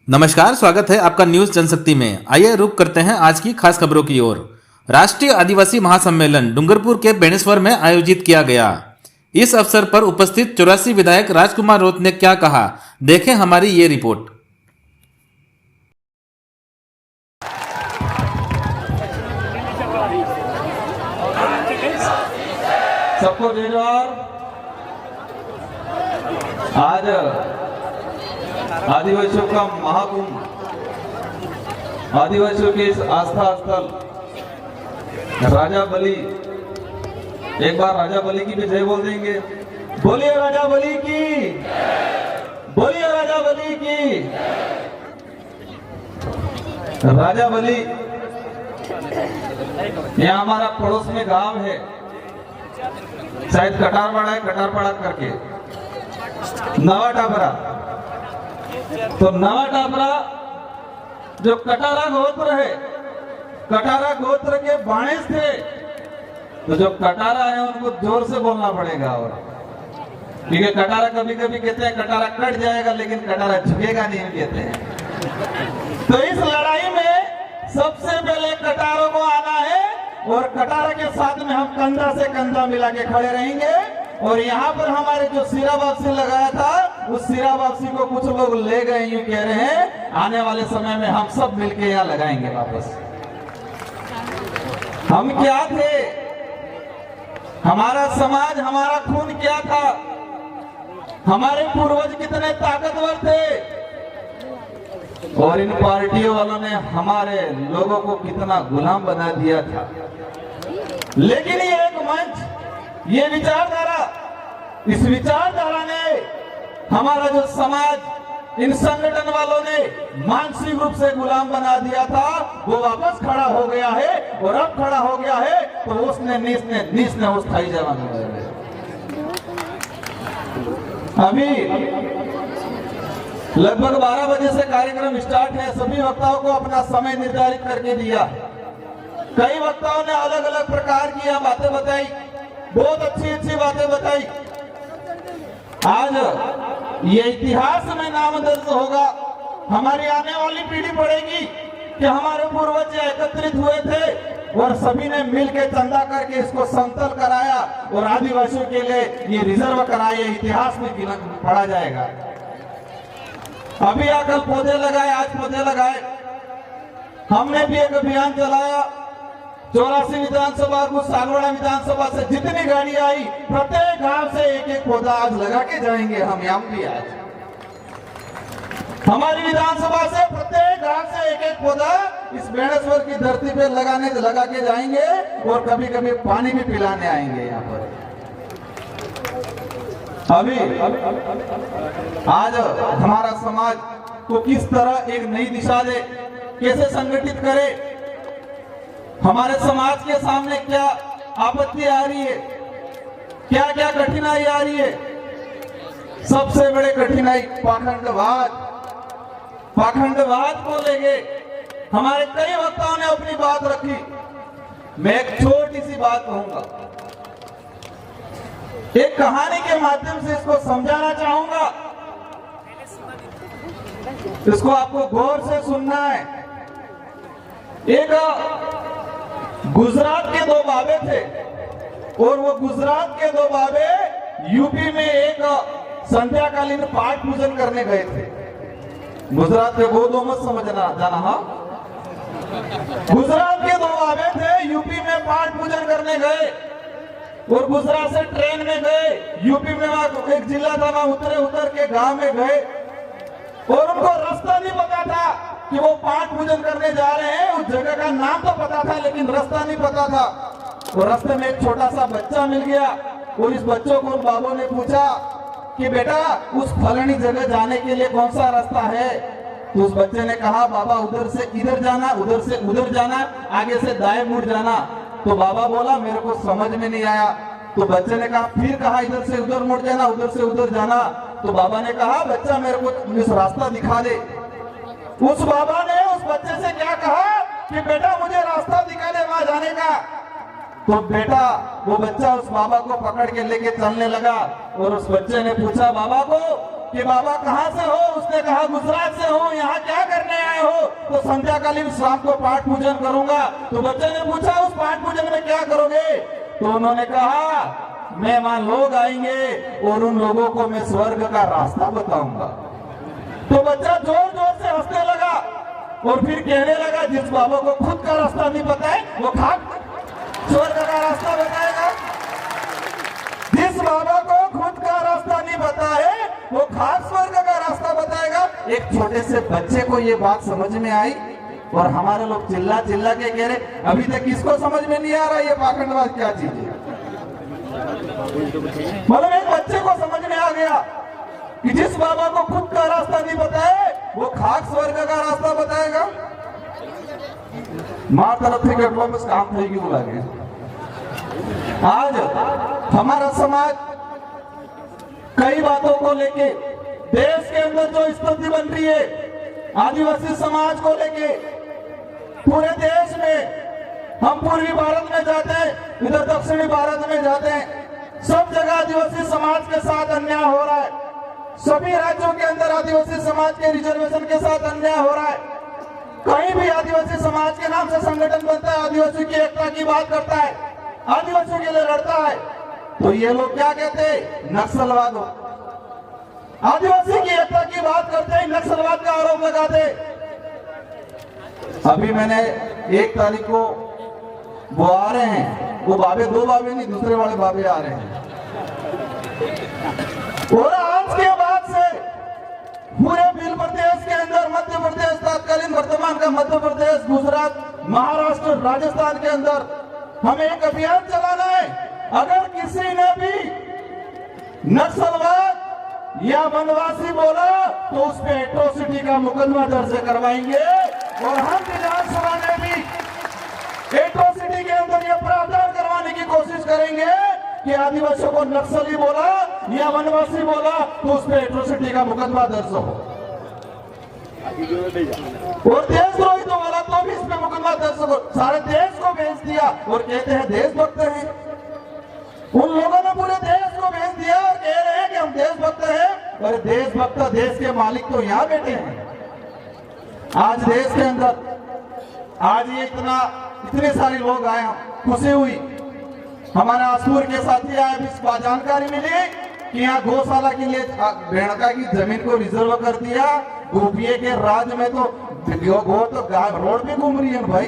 नमस्कार, स्वागत है आपका न्यूज जनशक्ति में। आइए रुक करते हैं आज की खास खबरों की ओर। राष्ट्रीय आदिवासी महासम्मेलन डूंगरपुर के बेणेश्वर में आयोजित किया गया। इस अवसर पर उपस्थित 84 विधायक राजकुमार रोत ने क्या कहा, देखें हमारी ये रिपोर्ट। सबको जय जोहार। आज आदिवासियों का महाकुंभ, आदिवासियों के इस आस्था स्थल राजा बलि, एक बार राजा बलि की भी जय बोल देंगे। बोलिए राजा बलि की, बोलिए राजा बलि की। राजा बलि यहाँ हमारा पड़ोस में गांव है, शायद कटारवाड़ा है, कटारपाड़ा करके नवा टापरा। तो नवा टापरा जो कटारा गोत्र है, कटारा गोत्र के बाणेश थे। तो जो कटारा है उनको जोर से बोलना पड़ेगा, और क्योंकि कटारा कभी कभी कहते हैं कटारा कट जाएगा, लेकिन कटारा झुकेगा नहीं कहते हैं। तो इस लड़ाई में सबसे पहले कटारों को आना है, और कटारा के साथ में हम कंधा से कंधा मिला के खड़े रहेंगे। और यहाँ पर हमारे जो सिरा वापसी लगाया था, उस सिरा वापसी को कुछ लोग ले गए, यूं कह रहे हैं आने वाले समय में हम सब मिलके यहाँ लगाएंगे वापस। हम क्या थे, हमारा समाज, हमारा खून क्या था, हमारे पूर्वज कितने ताकतवर थे, और इन पार्टियों वालों ने हमारे लोगों को कितना गुलाम बना दिया था। लेकिन ये एक मंच, ये विचारधारा, इस विचारधारा ने हमारा जो समाज, इन संगठन वालों ने मानसिक रूप से गुलाम बना दिया था, वो वापस खड़ा हो गया है। और अब खड़ा हो गया है तो उसने नीच ने उस खाई जवान। अभी लगभग 12 बजे से कार्यक्रम स्टार्ट है। सभी वक्ताओं को अपना समय निर्धारित करके दिया। कई वक्ताओं ने अलग अलग प्रकार की यहाँ बातें बताई, बहुत अच्छी अच्छी बातें बताई। आज ये इतिहास में नाम दर्ज होगा, हमारी आने वाली पीढ़ी पढ़ेगी कि हमारे पूर्वज एकत्रित हुए थे और सभी ने मिलकर चंदा करके इसको समतल कराया और आदिवासियों के लिए ये रिजर्व कराया। इतिहास में पढ़ा जाएगा। अभी आकर पौधे लगाए, आज पौधे लगाए। हमने भी एक अभियान चलाया। 84 विधानसभा को, सालवाड़ा विधानसभा से जितनी गाड़ी आई, प्रत्येक गांव से एक एक पौधा आज लगा के जाएंगे। हम यहाँ भी आज हमारी विधानसभा से प्रत्येक गांव से एक एक पौधा इस बेणेश्वर की धरती पे लगा के जाएंगे, और कभी कभी पानी भी पिलाने आएंगे यहाँ पर। अभी आज हमारा समाज को किस तरह एक नई दिशा दे, कैसे संगठित करे, हमारे समाज के सामने क्या आपत्ति आ रही है, क्या क्या कठिनाई आ रही है। सबसे बड़े कठिनाई पाखंडवाद को लेके हमारे कई वक्ताओं ने अपनी बात रखी। मैं एक छोटी सी बात कहूंगा, एक कहानी के माध्यम से इसको समझाना चाहूंगा। इसको आपको गौर से सुनना है। एक गुजरात के दो बाबे थे, और वो गुजरात के दो बाबे यूपी में एक संध्याकालीन पाठ पूजन करने गए थे। गुजरात के वो दो मत समझना जाना, हाँ। गुजरात के दो बाबे थे, यूपी में पाठ पूजन करने गए, और गुजरात से ट्रेन में गए। यूपी में वहां एक जिला था, वहां उतर के गांव में गए, और उनको रास्ता नहीं पता था कि वो पाठ पूजन करने जा रहे हैं। उस जगह का नाम तो पता था, लेकिन रास्ता नहीं पता था। और रास्ते में एक छोटा सा बच्चा मिल गया, और इस बच्चों को उन बाबों ने पूछा कि बेटा उस फलानी जगह जाने के लिए कौन सा रास्ता है। तो उस बच्चे ने कहा, बाबा उधर से इधर जाना, उधर से उधर जाना, आगे से दाएं मुड़ जाना। तो बाबा बोला मेरे को समझ में नहीं आया। तो बच्चे ने कहा, फिर कहा इधर से उधर मुड़ जाना, उधर से उधर जाना। तो बाबा ने कहा, बच्चा मेरे को इस रास्ता दिखा दे। उस बाबा ने उस बच्चे से क्या कहा कि बेटा मुझे रास्ता दिखा दे वहां जाने का। तो बेटा, वो बच्चा उस बाबा को पकड़ के लेके चलने लगा, और उस बच्चे ने पूछा बाबा को कि बाबा कहाँ से हो? उसने कहा गुजरात से हो। यहाँ क्या करने आए हो? तो संध्याकालीन शाम को पाठ पूजन करूंगा। तो बच्चे ने पूछा उस पाठ पूजन में क्या करोगे? तो उन्होंने कहा मेहमान लोग आएंगे और उन लोगों को मैं स्वर्ग का रास्ता बताऊंगा। तो बच्चा जोर जोर से हंसने लगा और फिर कहने लगा जिस बाबा को खुद का रास्ता नहीं पता है वो खाक स्वर्ग का रास्ता बताएगा। जिस बाबा को खुद का रास्ता नहीं पता है वो खाक स्वर्ग का रास्ता बताएगा। एक छोटे से बच्चे को ये बात समझ में आई और हमारे लोग चिल्ला चिल्ला के कह रहे अभी तक किसको समझ में नहीं आ रहा ये पाखंडवाद क्या चीज है। मतलब एक बच्चे को समझ में आ गया कि जिस बाबा को खुद का रास्ता नहीं पता है वो खाक स्वर्ग का रास्ता बताएगा। मां तरफ से बस काम થઈ ગયું લાગે। आज हमारा समाज कई बातों को लेके देश के अंदर जो स्थिति बन रही है आदिवासी समाज को लेके पूरे देश में हम पूर्वी भारत में जाते हैं इधर दक्षिणी भारत में जाते हैं सब जगह आदिवासी समाज के साथ अन्याय हो रहा है। सभी राज्यों के अंदर आदिवासी समाज के रिजर्वेशन के साथ अन्याय हो रहा है। कहीं भी आदिवासी समाज के नाम से संगठन बनता है आदिवासी की एकता की बात करता है आदिवासियों के लिए लड़ता है तो ये लोग क्या कहते हैं नक्सलवाद हो। आदिवासी की एकता की बात करते हैं नक्सलवाद का आरोप लगाते। अभी मैंने 1 तारीख को वो आ रहे हैं वो बाबे 2 बाबे नहीं दूसरे वाले बाबे आ रहे हैं और आज के बाद से पूरे बिल प्रदेश के अंदर मध्य प्रदेश तत्कालीन वर्तमान का मध्य प्रदेश गुजरात महाराष्ट्र राजस्थान के अंदर हमें एक अभियान चलाना है। अगर किसी ने भी नक्सलवाद या वनवासी बोला तो उस पे एट्रोसिटी का मुकदमा दर्ज करवाएंगे और हम विधानसभा में भी एट्रोसिटी के अंदर यह प्रावधान करवाने की कोशिश करेंगे कि आदिवासियों को नक्सली बोला या वनवासी बोला तो उस पे एट्रोसिटी का मुकदमा दर्ज हो और देशद्रोही तो बोला तो भी इस पे मुकदमा दर्ज हो। सारे देश को भेज दिया और कहते हैं देशभक्त हैं। उन लोगों ने पूरे देश को भेज दिया और कह रहे हैं कि हम देशभक्त हैं और देशभक्त देश के मालिक तो यहाँ बैठे हैं। आज देश के अंदर आज ये इतने सारे लोग आए खुशी हुई। हमारे आसूर के साथी आए इस बात जानकारी मिली कि यहाँ गौशाला के लिए भेड़का की जमीन को रिजर्व कर दिया। गोपिये के राज में तो गो तो गाय रोड पे घूम रही है भाई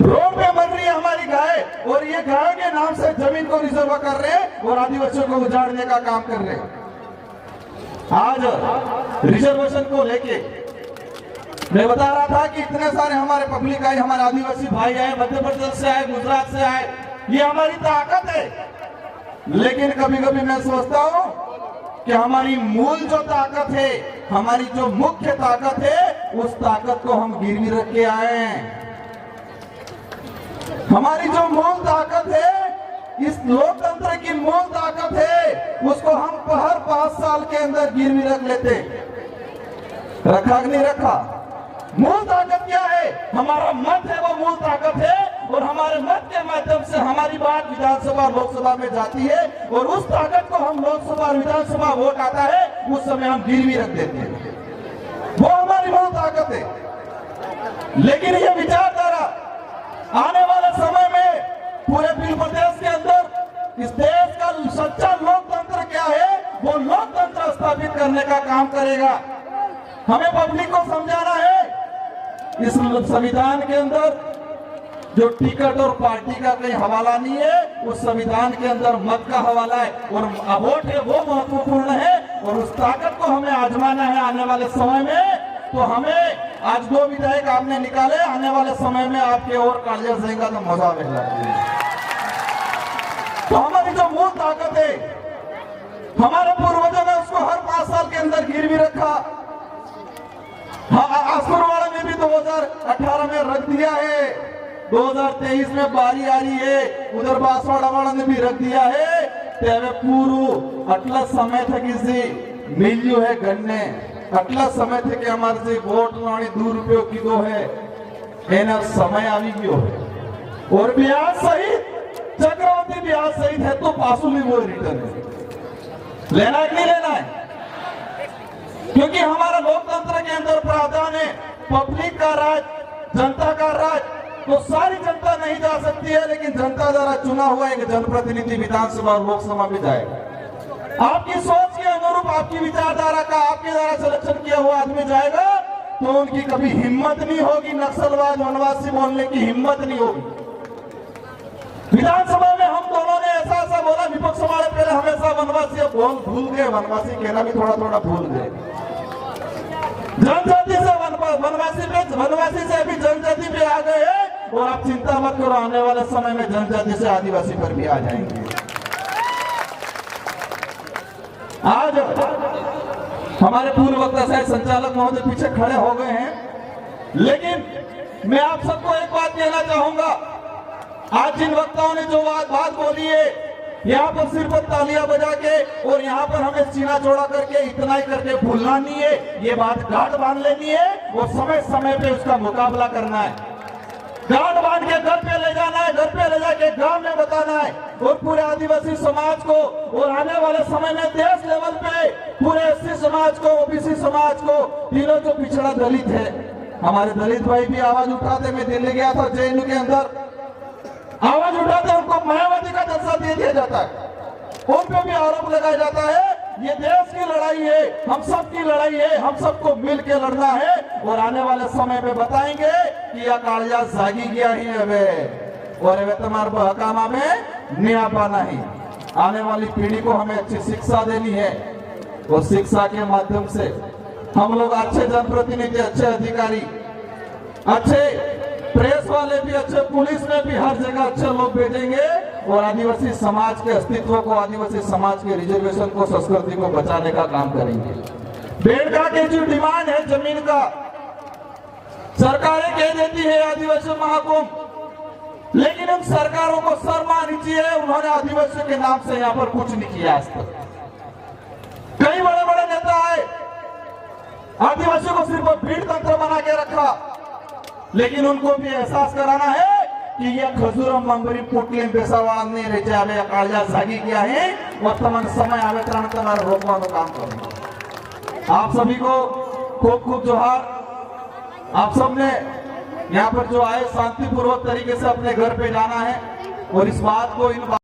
रोड पे मर रही है हमारी गाय और ये गाय के नाम से जमीन को रिजर्व कर रहे हैं और आदिवासियों को उजाड़ने का काम कर रहे हैं। आज रिजर्वेशन को लेके मैं बता रहा था कि इतने सारे हमारे पब्लिक आए हमारे आदिवासी भाई आए मध्य प्रदेश से आए गुजरात से आए ये हमारी ताकत है। लेकिन कभी कभी मैं सोचता हूं कि हमारी मूल जो ताकत है हमारी जो मुख्य ताकत है उस ताकत को हम गिरवी रख के आए हैं। हमारी जो मूल ताकत है इस लोकतंत्र की मूल ताकत है उसको हम हर 5 साल के अंदर गिरवी रख लेते। रखा कि नहीं रखा? मूल ताकत क्या है? हमारा मत है वो मूल ताकत है और हमारे मत के माध्यम से हमारी बात विधानसभा लोकसभा में जाती है और उस ताकत को हम लोकसभा विधानसभा वोट आता है उस समय हम गिरवी रख देते हैं। वो हमारी मूल ताकत है। लेकिन ये विचारधारा आने वाले समय में पूरे बिल प्रदेश के अंदर इस देश का सच्चा लोकतंत्र क्या है वो लोकतंत्र स्थापित करने का काम करेगा। हमें पब्लिक को समझाना है इस संविधान के अंदर जो टिकट और पार्टी का कोई हवाला नहीं है उस संविधान के अंदर मत का हवाला है और वोट है वो महत्वपूर्ण है और उस ताकत को हमें आजमाना है आने वाले समय में। तो हमें आज 2 विधायक आपने निकाले आने वाले समय में आपके और कालिया जाएगा तो मजा आएगा। तो हमारी जो मूल ताकत है हमारे पूर्वजों ने उसको हर 5 साल के अंदर गिरवी रखा। आसुरवाड़ा में भी 2018 में रख दिया है 2023 में बारी आ रही है उधर बांसवाड़ा वाला ने भी रख दिया है। तेरे पूरू अटला समय थे किसी मिल्यू है गन्ने अटला समय थे कि हमारे से वोट लाने 2 रुपयों की दो है एना समय आवी गयो है और ब्याज सहित चक्रवर्ती ब्याज सहित है तो पासुली वो रिटर्न है। लेना है कि नहीं लेना है? क्योंकि हमारा लोकतंत्र के अंदर प्रावधान है पब्लिक का राज, जनता का राज। तो सारी जनता नहीं जा सकती है, लेकिन जनता द्वारा चुना हुआ एक जनप्रतिनिधि विधानसभा और लोकसभा में जाएगा। आपकी सोच के अनुरूप, आपकी विचारधारा का, आपके द्वारा सिलेक्शन किया हुआ आदमी जाएगा, तो उनकी कभी हिम्मत नहीं होगी नक्सलवाद वनवासी बोलने की हिम्मत नहीं होगी। विधानसभा में हम दोनों ने ऐसा ऐसा बोला, विपक्ष वाले पहले हमेशा वनवासी, अब भूल गए, वनवासी कहना भी थोड़ा थोड़ा भूल गए। जनजाति से वनवासी से अभी जनजाति पे आ गए हैं, और आप चिंता मत करो, आने वाले समय में जनजाति से आदिवासी पर भी आ जाएंगे। आज हमारे पूर्व वक्ता शायद संचालक महोदय पीछे खड़े हो गए हैं, लेकिन मैं आप सबको एक बात कहना चाहूंगा। आज जिन वक्ताओं ने जो बात बोली है, यहाँ पर सिर्फ तालियां बजा के और यहाँ पर हमें सीना चौड़ा करके इतना ही करके भूलना नहीं है, ये बात गांठ बांध लेनी है और समय समय पे उसका मुकाबला करना है। गांठ बांध के घर पे ले जाना है, घर पे ले जाके गांव में बताना है, और पूरे आदिवासी समाज को, और आने वाले समय में देश लेवल पे पूरे एससी समाज को, ओबीसी समाज को, तीनों जो पिछड़ा दलित है, हमारे दलित भाई भी आवाज उठाते। मैं दिल्ली गया था, जेएनयू के अंदर आवाज उठाते, उनको मायावती का दर्जा दे दिया जाता है, उन पे भी आरोप लगाया जाता है। ये देश की लड़ाई है, हम सब की लड़ाई है, हम सबको मिल के लड़ना है, और आने वाले समय में बताएंगे कि यह कालिया जागी गया ही है, और वे तुम्हारे बहकामा में न्याय पाना ही। आने वाली पीढ़ी को हमें अच्छी शिक्षा देनी है, और शिक्षा के माध्यम से हम लोग अच्छे जनप्रतिनिधि, अच्छे अधिकारी, अच्छे प्रेस वाले भी, अच्छे पुलिस में भी, हर जगह अच्छे लोग भेजेंगे, और आदिवासी समाज के अस्तित्व को, आदिवासी समाज के रिजर्वेशन को, संस्कृति को बचाने का काम करेंगे। बेड़का के जो डिमांड है जमीन का, सरकारें कह देती है आदिवासी महाकुंभ, लेकिन उन सरकारों को शर्म आनी चाहिए, उन्होंने आदिवासियों के नाम से यहाँ पर कुछ नहीं किया आज तक। कई बड़े बड़े नेता आए, आदिवासियों को सिर्फ भीड़ तंत्र बना के रखा, लेकिन उनको भी एहसास कराना है कि यह खजूरम मंबरी पुटली बेसावाड़ा नहीं रहे आवे कालिया जागी गया है, वर्तमान समय आवे त्राण तनार रोकवानो काम करेंगे। आप सभी को खूब खूब जोहार। आप सबने यहाँ पर जो आए शांतिपूर्वक तरीके से अपने घर पे जाना है, और इस बात को, इन